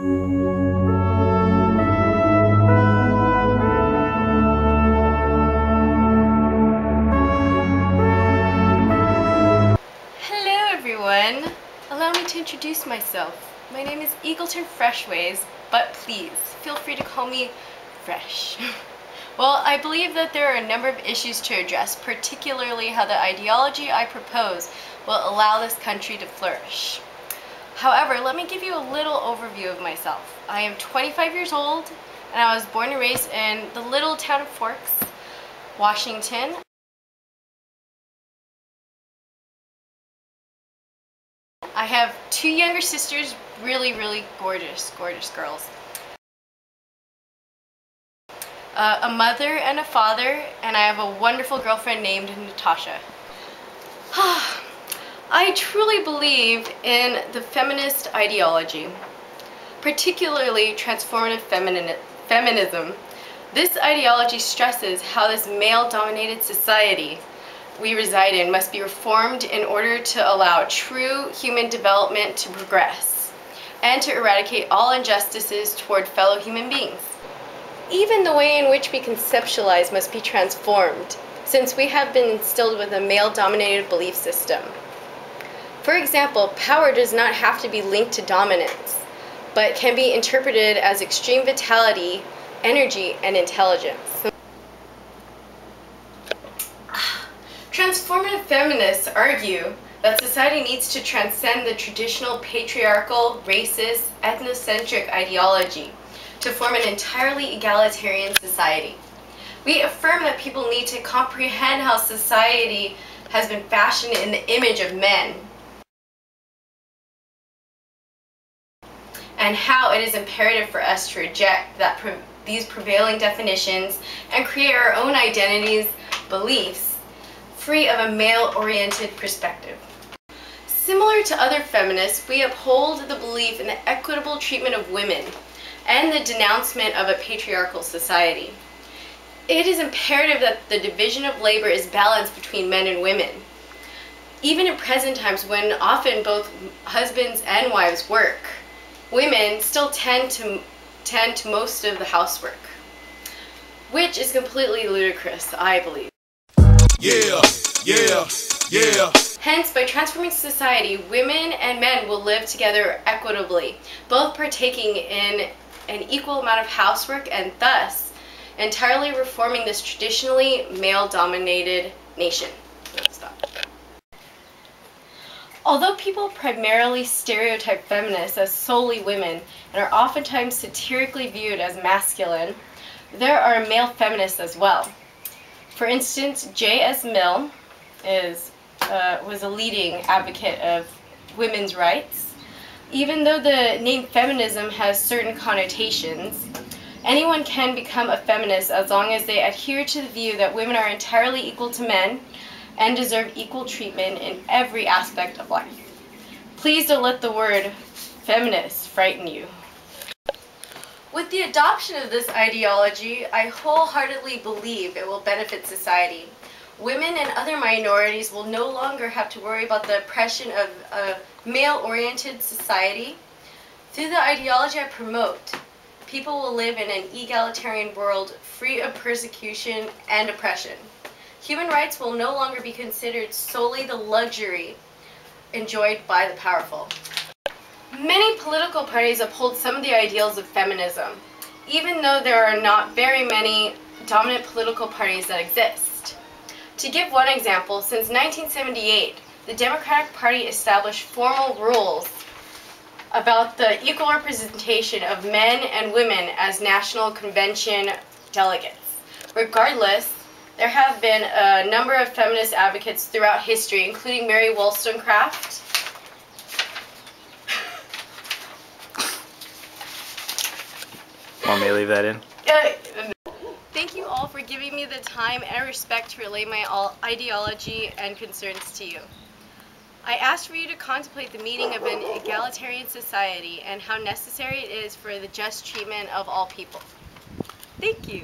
Hello everyone! Allow me to introduce myself. My name is Eagleton Freshways, but please feel free to call me Fresh. Well, I believe that there are a number of issues to address, particularly how the ideology I propose will allow this country to flourish. However, let me give you a little overview of myself. I am 25 years old, and I was born and raised in the little town of Forks, Washington. I have two younger sisters, really gorgeous girls. A mother and a father, and I have a wonderful girlfriend named Natasha. I truly believe in the feminist ideology, particularly transformative feminism. This ideology stresses how this male-dominated society we reside in must be reformed in order to allow true human development to progress and to eradicate all injustices toward fellow human beings. Even the way in which we conceptualize must be transformed, since we have been instilled with a male-dominated belief system. For example, power does not have to be linked to dominance, but can be interpreted as extreme vitality, energy, and intelligence. Transformative feminists argue that society needs to transcend the traditional patriarchal, racist, ethnocentric ideology to form an entirely egalitarian society. We affirm that people need to comprehend how society has been fashioned in the image of men, and how it is imperative for us to reject these prevailing definitions and create our own identities, beliefs, free of a male-oriented perspective. Similar to other feminists, we uphold the belief in the equitable treatment of women and the denouncement of a patriarchal society. It is imperative that the division of labor is balanced between men and women. Even in present times, when often both husbands and wives work, women still tend to most of the housework, which is completely ludicrous, I believe. Yeah. Hence, by transforming society, women and men will live together equitably, both partaking in an equal amount of housework and thus entirely reforming this traditionally male-dominated nation. Stop. Although people primarily stereotype feminists as solely women and are oftentimes satirically viewed as masculine, there are male feminists as well. For instance, J.S. Mill was a leading advocate of women's rights. Even though the name feminism has certain connotations, anyone can become a feminist as long as they adhere to the view that women are entirely equal to men and deserve equal treatment in every aspect of life. Please don't let the word feminist frighten you. With the adoption of this ideology, I wholeheartedly believe it will benefit society. Women and other minorities will no longer have to worry about the oppression of a male-oriented society. Through the ideology I promote, people will live in an egalitarian world free of persecution and oppression. Human rights will no longer be considered solely the luxury enjoyed by the powerful. Many political parties uphold some of the ideals of feminism, even though there are not very many dominant political parties that exist. To give one example, since 1978, the Democratic Party established formal rules about the equal representation of men and women as National Convention delegates. Regardless, there have been a number of feminist advocates throughout history, including Mary Wollstonecraft, Want me to leave that in? Thank you all for giving me the time and respect to relay my ideology and concerns to you. I ask for you to contemplate the meaning of an egalitarian society and how necessary it is for the just treatment of all people. Thank you.